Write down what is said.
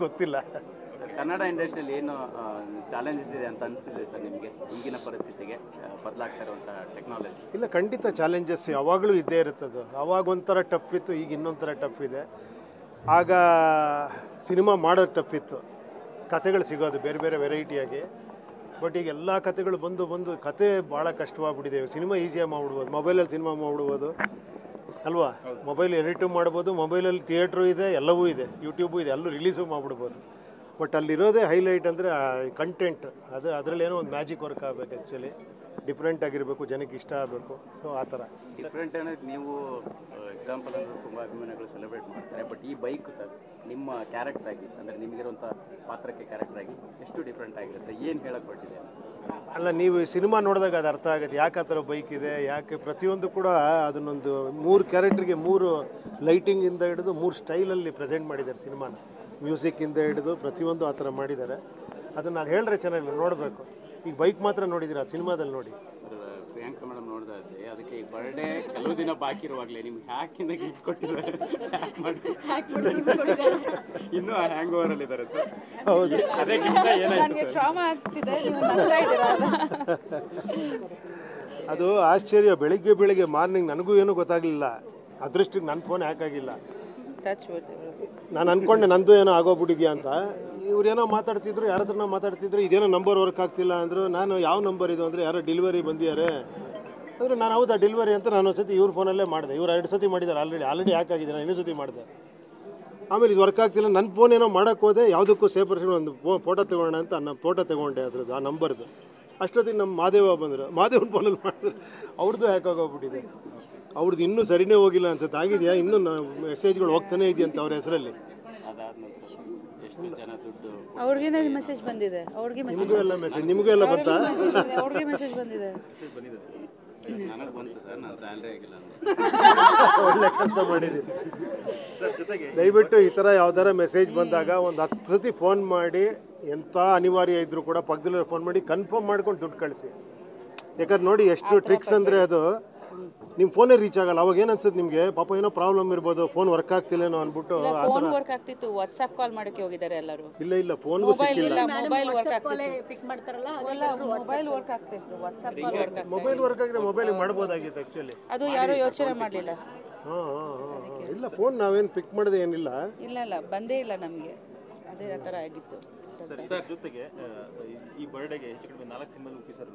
ಗೊತ್ತಿಲ್ಲ. ಕನ್ನಡ ಇಂಡಸ್ಟ್ರಿಯಲ್ಲಿ ಏನು ಚಾಲೆಂಜಸ್ ಇದೆ ಅಂತ ಅನಿಸ್ತಿದೆ ಸರ್ ನಿಮಗೆ ಈಗಿನ ಪರಿಸ್ಥಿತಿಗೆ ಬದಲಾಗ್ತಾ ಇರುವಂಥ ಟೆಕ್ನಾಲಜಿ? ಇಲ್ಲ, ಖಂಡಿತ ಚಾಲೆಂಜಸ್ ಯಾವಾಗಲೂ ಇದ್ದೇ ಇರುತ್ತದು. ಆವಾಗ ಒಂಥರ ಟಫ್ ಇತ್ತು, ಈಗ ಇನ್ನೊಂಥರ ಟಫ್ ಇದೆ. ಆಗ ಸಿನಿಮಾ ಮಾಡೋದು ಟಫ್ ಇತ್ತು, ಕತೆಗಳು ಸಿಗೋದು ಬೇರೆ ಬೇರೆ ವೆರೈಟಿಯಾಗಿ. ಬಟ್ ಈಗ ಎಲ್ಲ ಕತೆಗಳು ಬಂದು ಕತೆ ಭಾಳ ಕಷ್ಟವಾಗ್ಬಿಟ್ಟಿದೆ. ಸಿನಿಮಾ ಈಸಿಯಾಗಿ ಮಾಡ್ಬಿಡ್ಬೋದು, ಮೊಬೈಲಲ್ಲಿ ಸಿನಿಮಾ ಮಾಡ್ಬಿಡ್ಬೋದು ಅಲ್ವಾ. ಮೊಬೈಲ್ ಎಡಿಟು ಮಾಡ್ಬೋದು, ಮೊಬೈಲಲ್ಲಿ ಥಿಯೇಟ್ರು ಇದೆ, ಎಲ್ಲವೂ ಇದೆ, ಯೂಟ್ಯೂಬು ಇದೆ, ಎಲ್ಲೂ ರಿಲೀಸು ಮಾಡ್ಬಿಡ್ಬೋದು. ಬಟ್ ಅಲ್ಲಿರೋದೇ ಹೈಲೈಟ್ ಅಂದರೆ ಕಂಟೆಂಟ್. ಅದರಲ್ಲಿ ಏನೋ ಒಂದು ಮ್ಯಾಜಿಕ್ ವರ್ಕ್ ಆಗಬೇಕು. ಆ್ಯಕ್ಚುಲಿ ಡಿಫ್ರೆಂಟ್ ಆಗಿರಬೇಕು, ಜನಕ್ಕೆ ಇಷ್ಟ ಆಗಬೇಕು. ಸೊ ಆ ಥರ ಡಿಫ್ರೆಂಟ್ ಅನ್ನೋದು ನೀವು ಎಕ್ಸಾಂಪಲ್ ಅಂದರೆ ತುಂಬ ಅಭಿಮಾನಿಗಳು ಸೆಲೆಬ್ರೇಟ್ ಮಾಡ್ತಾರೆ. ಬಟ್ ಈ ಬೈಕ್ ಸರ್ ನಿಮ್ಮ ಕ್ಯಾರೆಕ್ಟರ್ ಆಗಿ ಅಂದರೆ ನಿಮಗಿರುವಂಥ ಪಾತ್ರಕ್ಕೆ ಕ್ಯಾರೆಕ್ಟರ್ ಆಗಿ ಎಷ್ಟು ಡಿಫ್ರೆಂಟ್ ಆಗಿರುತ್ತೆ, ಏನು ಹೇಳಕ್ಕೆ ಹೊರಟಿದೆ? ಅಲ್ಲ, ನೀವು ಸಿನಿಮಾ ನೋಡಿದಾಗ ಅದು ಅರ್ಥ ಆಗುತ್ತೆ ಯಾಕೆ ಆ ಥರ ಬೈಕ್ ಇದೆ, ಯಾಕೆ ಪ್ರತಿಯೊಂದು ಕೂಡ ಅದನ್ನೊಂದು 3 ಕ್ಯಾರೆಕ್ಟ್ರಿಗೆ 3 ಲೈಟಿಂಗಿಂದ ಹಿಡಿದು 3 ಸ್ಟೈಲಲ್ಲಿ ಪ್ರೆಸೆಂಟ್ ಮಾಡಿದ್ದಾರೆ ಸಿನಿಮಾನ. ಮ್ಯೂಸಿಕ್ಕಿಂದ ಹಿಡಿದು ಪ್ರತಿಯೊಂದು ಆ ಥರ ಮಾಡಿದ್ದಾರೆ. ಅದನ್ನು ನಾನು ಹೇಳಿದ್ರೆ ಚೆನ್ನಾಗಿಲ್ಲ, ನೋಡಬೇಕು. ಈಗ ಬೈಕ್ ಮಾತ್ರ ನೋಡಿದ್ದೀರಾ, ಸಿನಿಮಾದಲ್ಲಿ ನೋಡಿ. ಸರ್ ಪ್ರಿಯಾಂಕಾ ಮೇಡಮ್ ನೋಡಿದ್ರೆ ಅದಕ್ಕೆ ಈ ಬರ್ಡೇ ಕೆಲವು ದಿನ ಬಾಕಿ ಇರುವಾಗಲೇ ನಿಮ್ಗೆ ಹ್ಯಾಕಿಂದ ಗಿಫ್ಟ್ ಕೊಟ್ಟಿದ್ದಾರೆ, ಇನ್ನೂ ಹ್ಯಾಂಗ್ ಓವರ್ ಅಲ್ಲಿ ಇದ್ದಾರೆ ಸರ್. ಹೌದು, ಅದಕ್ಕಿಂತ ಏನಾಯ್ತು? ಅದು ಆಶ್ಚರ್ಯ. ಬೆಳಿಗ್ಗೆ ಮಾರ್ನಿಂಗ್ ನನಗೂ ಏನೂ ಗೊತ್ತಾಗಲಿಲ್ಲ. ಅದೃಷ್ಟಕ್ಕೆ ನನ್ನ ಫೋನ್ ಹ್ಯಾಕ್ ಆಗಿಲ್ಲ. ನಾನು ಅಂದ್ಕೊಂಡೆ ನಂದು ಏನೋ ಆಗೋಗ್ಬಿಟ್ಟಿದ್ಯಾ ಅಂತ. ಇವ್ರೇನೋ ಮಾತಾಡ್ತಿದ್ರು, ಯಾರ ಹತ್ರನೋ ಮಾತಾಡ್ತಿದ್ರು, ಇದೇನೋ ನಂಬರ್ ವರ್ಕ್ ಆಗ್ತಿಲ್ಲ ಅಂದರು. ನಾನು ಯಾವ ನಂಬರ್ ಇದು ಅಂದರೆ ಯಾರೋ ಡೆಲಿವರಿ ಬಂದಿದ್ದಾರೆ ಅಂದರೆ ನಾನು ಹೌದಾ ಡೆಲಿವರಿ ಅಂತ ನಾನು ಒಂದು ಸತಿ ಇವ್ರ ಫೋನಲ್ಲೇ ಮಾಡಿದೆ. ಇವ್ರು 2 ಸತಿ ಮಾಡಿದ್ದಾರೆ, ಆಲ್ರೆಡಿ ಹ್ಯಾಕ್ ಆಗಿದೆ. ನಾನು ಇನ್ನೊಂದು ಸತಿ ಮಾಡಿದೆ. ಆಮೇಲೆ ಇದು ವರ್ಕ್ ಆಗ್ತಿಲ್ಲ. ನನ್ನ ಫೋನ್ ಏನೋ ಮಾಡೋಕ್ಕೆ ಹೋದೆ, ಯಾವುದಕ್ಕೂ ಸೇಫರ್ ಒಂದು ಫೋಟೋ ತೊಗೊಳ್ಳೋಣ ಅಂತ ನಾನು ಫೋಟೋ ತೊಗೊಂಡೆ ಅದ್ರದ್ದು, ಆ ನಂಬರ್ದು. ಅಷ್ಟೊತ್ತಿಗೆ ನಮ್ಮ ಮಾದೇವ ಬಂದರು. ಮಾದೇವನ ಫೋನಲ್ಲಿ ಮಾಡಿದ್ರು, ಅವ್ರದ್ದು ಹ್ಯಾಕ್ ಆಗೋಗ್ಬಿಟ್ಟಿದೆ. ಅವ್ರದ್ದು ಇನ್ನೂ ಸರಿನೇ ಹೋಗಿಲ್ಲ ಅನ್ಸುತ್ತೆ. ಆಗಿದೆಯಾ ಇನ್ನೂ ಮೆಸೇಜ್ಗಳು ಹೋಗ್ತಾನೆ ಇದೆಯಂತ ಅವ್ರ ಹೆಸರಲ್ಲಿ. ಅವ್ರಿಗೆ ಮೆಸೇಜ್ ಬಂದಿದೆ, ಅವ್ರಿಗೆ ನಿಮಗೂ ಎಲ್ಲ ಮೆಸೇಜ್, ನಿಮಗೂ ಎಲ್ಲ ಬಂತಾ? ಅವ್ರಿಗೆ ಮೆಸೇಜ್ ಬಂದಿದೆ. ಒಳ್ಳೆ ಕೆಲಸ ಮಾಡಿದ್ದೀರಿ. ದಯವಿಟ್ಟು ಈ ಥರ ಯಾವ್ದಾರ ಮೆಸೇಜ್ ಬಂದಾಗ ಒಂದು 10 ಸತಿ ಫೋನ್ ಮಾಡಿ, ಎಂಥ ಅನಿವಾರ್ಯ ಇದ್ರೂ ಕೂಡ ಪಕ್ಕದಲ್ಲೇ ಫೋನ್ ಮಾಡಿ ಕನ್ಫರ್ಮ್ ಮಾಡ್ಕೊಂಡು ದುಡ್ಡು ಕಳಿಸಿ. ಯಾಕಂದ್ರೆ ನೋಡಿ ಎಷ್ಟು ಟ್ರಿಕ್ಸ್ ಅಂದರೆ ಅದು ನಿಮ್ಮ ಫೋನೇ ರೀಚ್ ಆಗಲ್ಲ. ಅವಾಗ ಏನು ಅನ್ಸುತ್ತೆ ನಿಮಗೆ, ಪಾಪ ಏನೋ ಪ್ರಾಬ್ಲಮ್ ಇರ್ಬೋದು, ಫೋನ್ ವರ್ಕ್ ಆಗ್ತಿಲ್ಲೇನೋ ಅಂದ್ಬಿಟ್ಟು. ಫೋನ್ ವರ್ಕ್ ಆಗ್ತಿತ್ತು, ವಾಟ್ಸ್ಆಪ್ ಕಾಲ್ ಮಾಡಕ್ಕೆ ಹೋಗಿದ್ದಾರೆ ಎಲ್ಲರೂ. ಇಲ್ಲ ಫೋನ್ಗೂ ಸಿಕ್ಕಿಲ್ಲ. ಮೊಬೈಲ್ ವರ್ಕ್ ಆಗ್ತಿತ್ತು, ಮೊಬೈಲ್ ವರ್ಕ್ ಆಗ್ತಿತ್ತು, ವಾಟ್ಸ್ಆಪ್ ಕಾಲ್ ವರ್ಕ್ ಆಗ್ತಿತ್ತು. ಮೊಬೈಲ್ ವರ್ಕ್ ಆಗಿದ್ರೆ ಮೊಬೈಲ್ ಮಾಡ್ಬೋದಾಗಿತ್ತು ಆ್ಯಕ್ಚುಲಿ. ಅದು ಯಾರು ಯೋಚನೆ ಮಾಡಲಿಲ್ಲ. ಇಲ್ಲ, ಫೋನ್ ನಾವೇನು ಪಿಕ್ ಮಾಡೋದೇ ಏನಿಲ್ಲ. ಇಲ್ಲ ಬಂದೇ ಇಲ್ಲ ನಮಗೆ, ಅದೇ ಆ ಥರ ಆಗಿತ್ತು. ಸರ್ ಜೊತೆಗೆ ಈ ಬರ್ಡೇಗೆ ಹೆಚ್ಚು ಕಡಿಮೆ 4 ಸಿನಿಮಾ ಸರ್